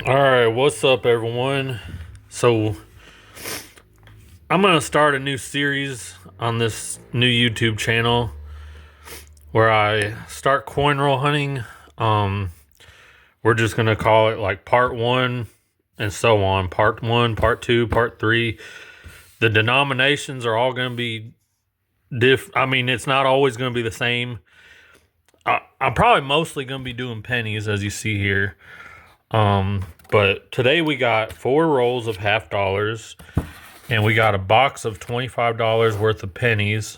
All right, what's up, everyone? So, I'm gonna start a new series on this new YouTube channel where I start coin roll hunting. Um, we're just gonna call it like part one and so on. Part one, part two, part three. The denominations are all gonna be I mean, it's not always gonna be the same. I'm probably mostly gonna be doing pennies, as you see here. But today we got 4 rolls of half dollars. And we got a box of $25 worth of pennies.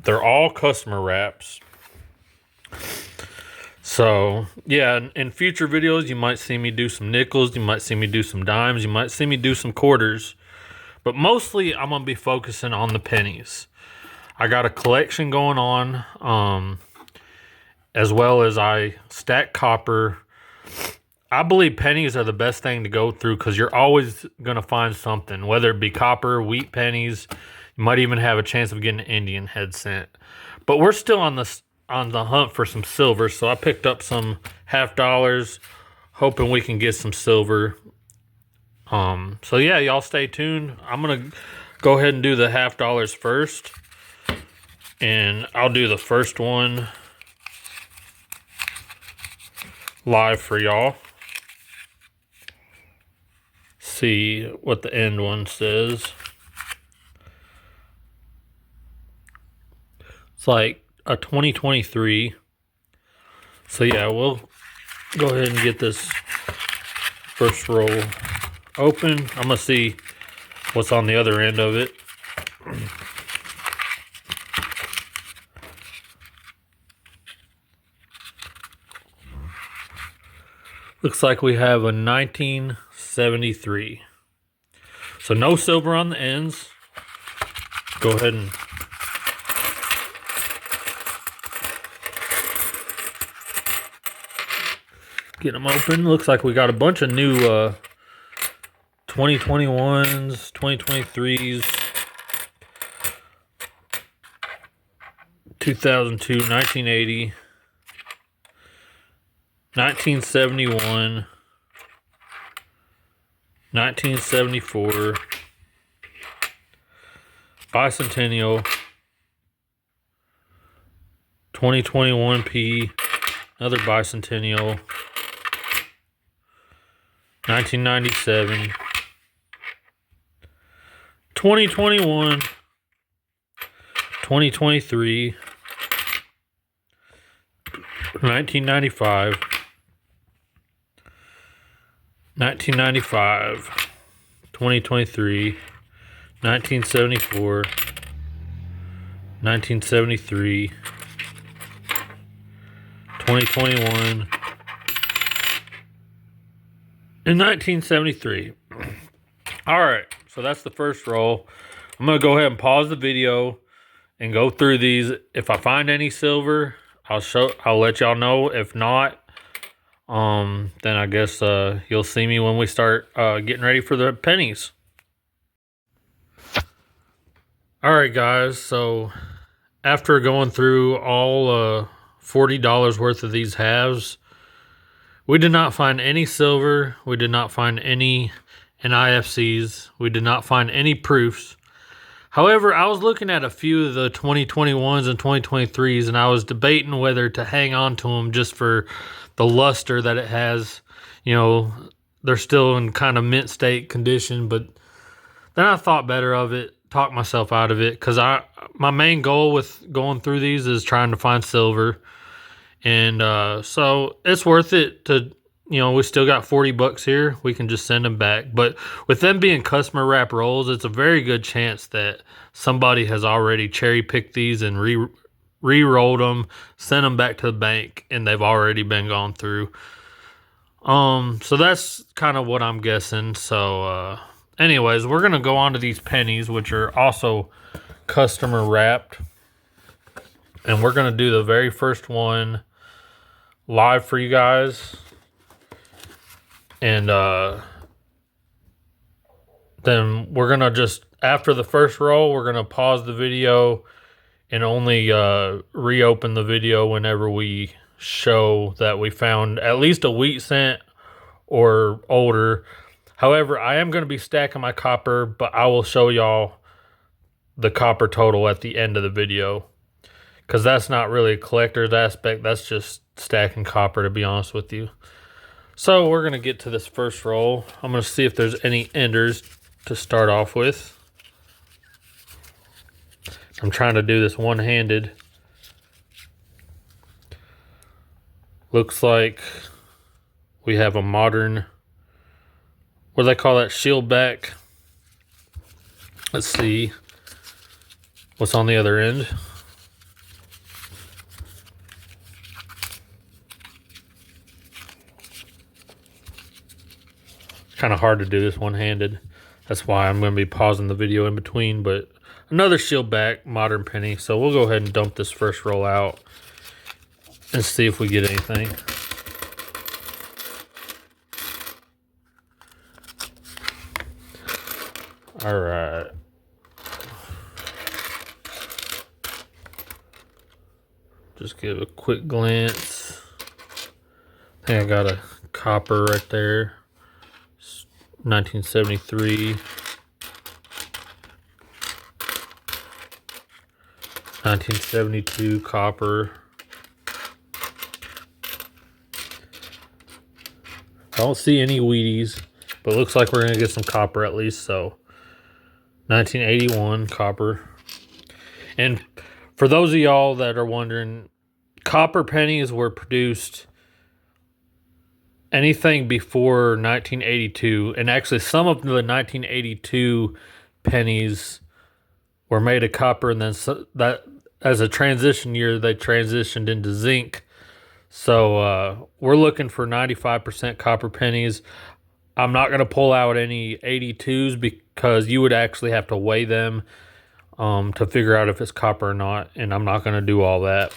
They're all customer wraps. So, yeah, in future videos, you might see me do some nickels. You might see me do some dimes. You might see me do some quarters. But mostly, I'm going to be focusing on the pennies. I got a collection going on, as well as I stack copper. I believe pennies are the best thing to go through because you're always going to find something, whether it be copper, wheat pennies. You might even have a chance of getting an Indian head cent. But we're still on the hunt for some silver, so I picked up some half dollars, hoping we can get some silver. So yeah, y'all stay tuned. I'm gonna go ahead and do the half dollars first, and I'll do the first one live for y'all. See what the end one says. It's like a 2023. So yeah, we'll go ahead and get this first roll open. I'm gonna see what's on the other end of it. Looks like we have a 1973. So no silver on the ends. Go ahead and get them open. Looks like we got a bunch of new 2021s, 2023s, 2002, 1980, 1971, 1974, bicentennial, 2021P, another bicentennial, 1997, 2021, 2023, 1995, 1995, 2023, 1974, 1973, 2021, in 1973. All right, so that's the first roll. I'm gonna go ahead and pause the video and go through these. If I find any silver, I'll let y'all know. If not, then I guess you'll see me when we start getting ready for the pennies. All right, guys, so after going through all $40 worth of these halves, we did not find any silver. We did not find any NIFCs. We did not find any proofs. However, I was looking at a few of the 2021s and 2023s, and I was debating whether to hang on to them just for the luster that it has. You know, they're still in kind of mint state condition, but then I thought better of it, talked myself out of it, because my main goal with going through these is trying to find silver. And so it's worth it to, we still got $40 here. We can just send them back. But with them being customer wrap rolls, it's a very good chance that somebody has already cherry picked these and re-rolled them, sent them back to the bank, and they've already been gone through. So that's kind of what I'm guessing. So anyways, we're going to go on to these pennies, which are also customer wrapped. And we're going to do the very first one live for you guys. And then we're going to just, after the first roll, we're going to pause the video and only reopen the video whenever we show that we found at least a wheat cent or older. However, I am going to be stacking my copper, but I will show y'all the copper total at the end of the video, because that's not really a collector's aspect. That's just stacking copper, to be honest with you. So we're going to get to this first roll. I'm going to see if there's any enders to start off with. I'm trying to do this one-handed. Looks like we have a modern, what do they call that, shield back? Let's see what's on the other end. Kind of hard to do this one-handed. That's why I'm going to be pausing the video in between, but another shield back modern penny. So we'll go ahead and dump this first roll out and see if we get anything. All right. Just give a quick glance. I think I got a copper right there. 1973. 1972 copper. I don't see any Wheaties, but it looks like we're going to get some copper at least. So 1981 copper. And for those of y'all that are wondering, copper pennies were produced anything before 1982. And actually some of the 1982 pennies were made of copper, and then that as a transition year, they transitioned into zinc. So we're looking for 95% copper pennies. I'm not going to pull out any 82s because you would actually have to weigh them to figure out if it's copper or not, and I'm not going to do all that.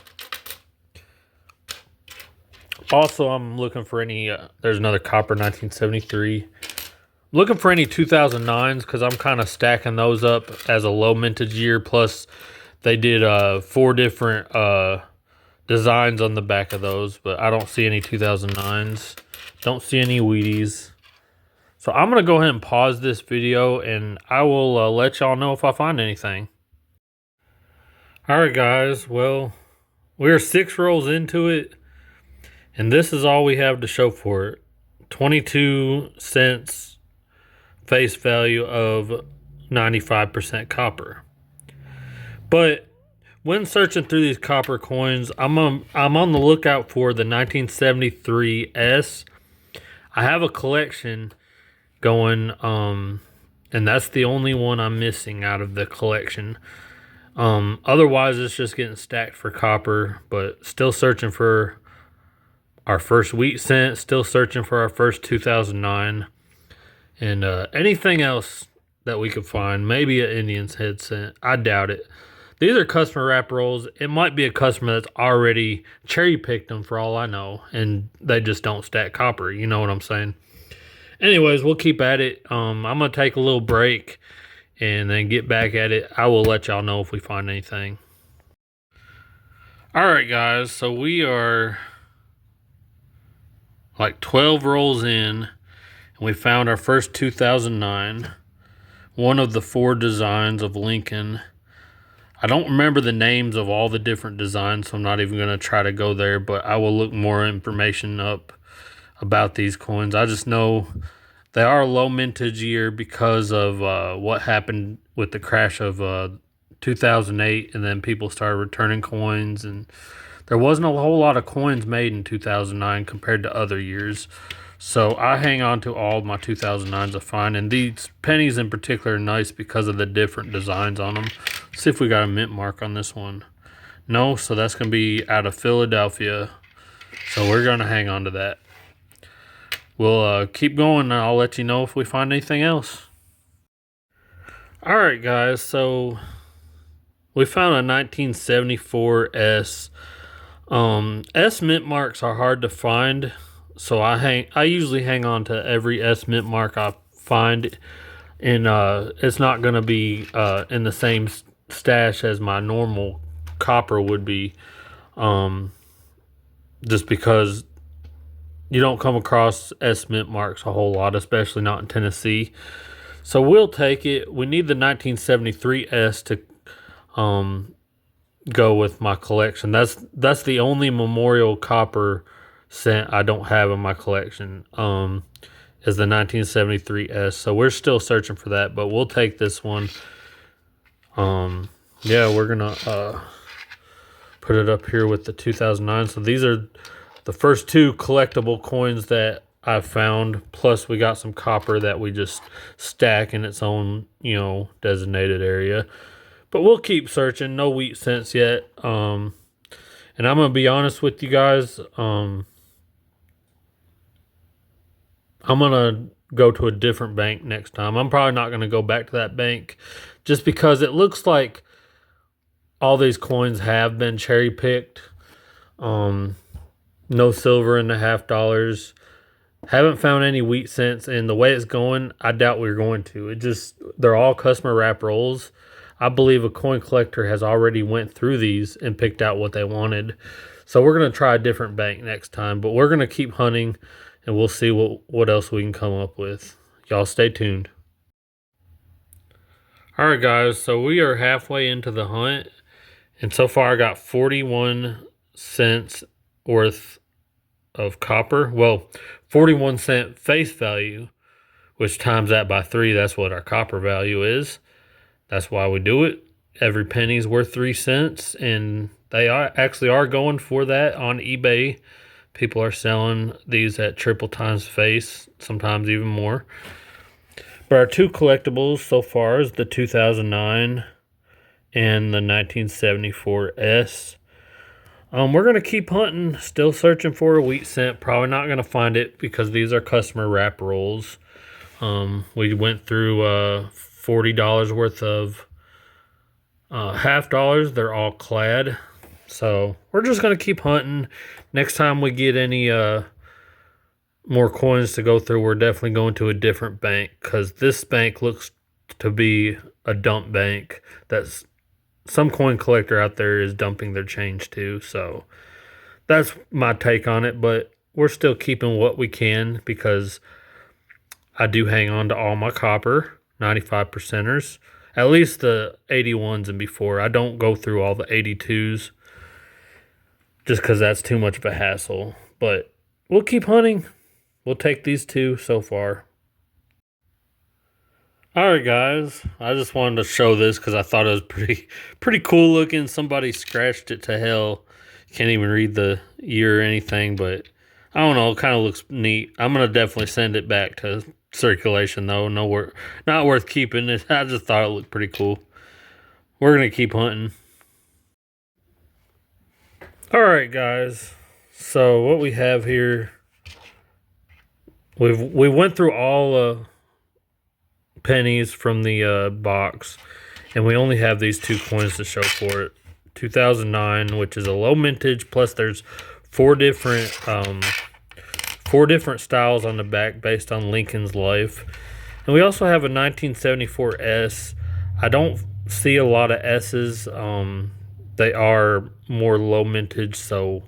Also, I'm looking for any, there's another copper 1973. Looking for any 2009s because I'm kind of stacking those up as a low mintage year. Plus, they did 4 different designs on the back of those, but I don't see any 2009s. Don't see any Wheaties. So I'm going to go ahead and pause this video, and I will let y'all know if I find anything. Alright guys, well, we're 6 rolls into it, and this is all we have to show for it. 22 cents face value of 95% copper. But when searching through these copper coins, I'm on the lookout for the 1973 S. I have a collection going, and that's the only one I'm missing out of the collection. Otherwise, it's just getting stacked for copper, but still searching for our first wheat cent, still searching for our first 2009, and anything else that we could find. Maybe an Indian's head cent. I doubt it. These are customer wrap rolls. It might be a customer that's already cherry picked them for all I know, and they just don't stack copper. You know what I'm saying? Anyways, we'll keep at it. I'm going to take a little break and then get back at it. I will let y'all know if we find anything. Alright guys, so we are like 12 rolls in, and we found our first 2009. One of the 4 designs of Lincoln. I don't remember the names of all the different designs, so I'm not even going to try to go there, but I will look more information up about these coins. I just know they are a low mintage year because of what happened with the crash of 2008, and then people started returning coins, and there wasn't a whole lot of coins made in 2009 compared to other years. So I hang on to all my 2009s I find, and these pennies in particular are nice because of the different designs on them. Let's see if we got a mint mark on this one. No, so that's going to be out of Philadelphia. So we're going to hang on to that. We'll keep going, and I'll let you know if we find anything else. Alright guys, so we found a 1974 S. S mint marks are hard to find, so I usually hang on to every S mint mark I find, and it's not going to be in the same stash as my normal copper would be, just because you don't come across S mint marks a whole lot, especially not in Tennessee. So we'll take it. We need the 1973 S to um, go with my collection. That's the only memorial copper cent I don't have in my collection. Is the 1973 S. So we're still searching for that, but we'll take this one. Yeah, we're gonna put it up here with the 2009. So these are the first two collectible coins that I've found. Plus, we got some copper that we just stack in its own, designated area. But we'll keep searching. No wheat cents yet. And I'm gonna be honest with you guys. I'm gonna go to a different bank next time. I'm probably not gonna go back to that bank, just because it looks like all these coins have been cherry picked. No silver in the $50. Haven't found any wheat cents, and the way it's going, I doubt we're going to. They're all customer wrap rolls. I believe a coin collector has already went through these and picked out what they wanted. So we're going to try a different bank next time, but we're going to keep hunting, and we'll see what else we can come up with. Y'all stay tuned. All right, guys, so we are halfway into the hunt, and so far I got 41 cents worth of copper. Well, 41 cent face value, which times that by 3, that's what our copper value is. That's why we do it. Every penny's worth 3 cents, and they are going for that on eBay. People are selling these at triple times face, sometimes even more. But our two collectibles so far is the 2009 and the 1974 S. We're going to keep hunting, still searching for a wheat cent. Probably not going to find it because these are customer wrap rolls. We went through $40 worth of $50. They're all clad. So we're just going to keep hunting. Next time we get any more coins to go through, we're definitely going to a different bank, because this bank looks to be a dump bank. That's some coin collector out there is dumping their change too. So that's my take on it, but we're still keeping what we can, because I do hang on to all my copper, 95 percenters, at least the 81s and before. I don't go through all the 82s just because that's too much of a hassle, but we'll keep hunting. We'll take these two so far. All right, guys. I just wanted to show this because I thought it was pretty cool looking. Somebody scratched it to hell. Can't even read the year or anything, but I don't know. It kind of looks neat. I'm gonna definitely send it back to circulation though. Not worth keeping. I just thought it looked pretty cool. We're gonna keep hunting. All right, guys. So what we have here, we went through all pennies from the box, and we only have these two coins to show for it. 2009, which is a low mintage, plus there's four different styles on the back based on Lincoln's life. And we also have a 1974 S. I don't see a lot of S's. They are more low mintage, so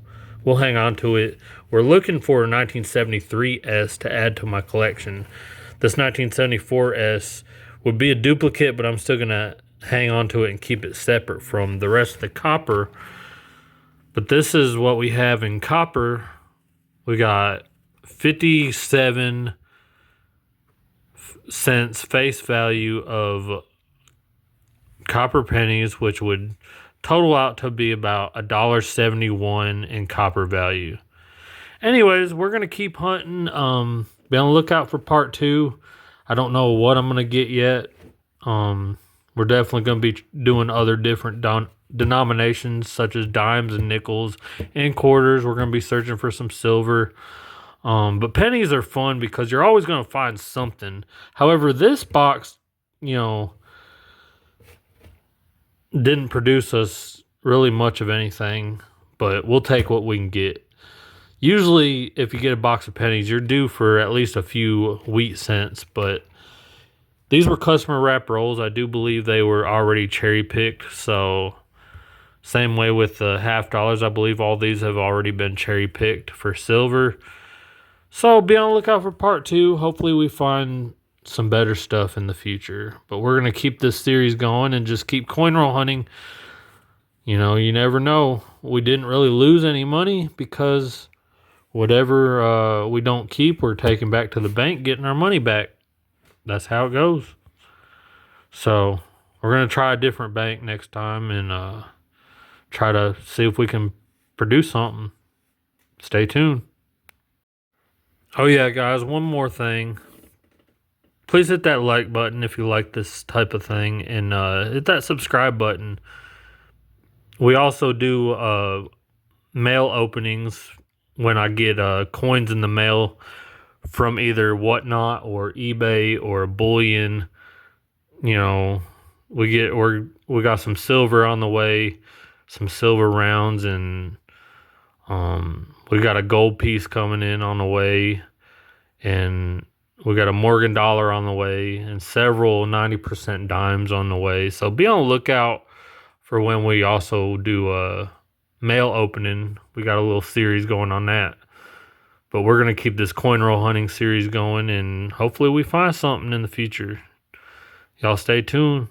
we'll hang on to it. We're looking for a 1973 S to add to my collection. This 1974 S would be a duplicate, but I'm still going to hang on to it and keep it separate from the rest of the copper. But this is what we have in copper. We got 57 cents face value of copper pennies, which would total out to be about $1.71 in copper value. Anyways, we're going to keep hunting. Be on the lookout for part 2. I don't know what I'm going to get yet. We're definitely going to be doing other different denominations, such as dimes and nickels and quarters. We're going to be searching for some silver. But pennies are fun because you're always going to find something. However, this box, didn't produce us really much of anything, but we'll take what we can get. Usually, if you get a box of pennies, you're due for at least a few wheat cents, but these were customer wrap rolls. I do believe they were already cherry picked, so same way with the $50. I believe all these have already been cherry picked for silver. So be on the lookout for part 2. Hopefully we find some better stuff in the future. But we're going to keep this series going and just keep coin roll hunting. You know, you never know. We didn't really lose any money because whatever we don't keep, we're taking back to the bank, getting our money back. That's how it goes. So we're going to try a different bank next time and try to see if we can produce something. Stay tuned. Oh yeah, guys, one more thing. Please hit that like button if you like this type of thing, and hit that subscribe button. We also do mail openings when I get coins in the mail from either Whatnot or eBay or Bullion. You know, we got some silver on the way, some silver rounds, and we got a gold piece coming in on the way, and we got a Morgan dollar on the way, and several 90% dimes on the way. So be on the lookout for when we also do a mail opening. We got a little series going on that. But we're going to keep this coin roll hunting series going, and hopefully we find something in the future. Y'all stay tuned.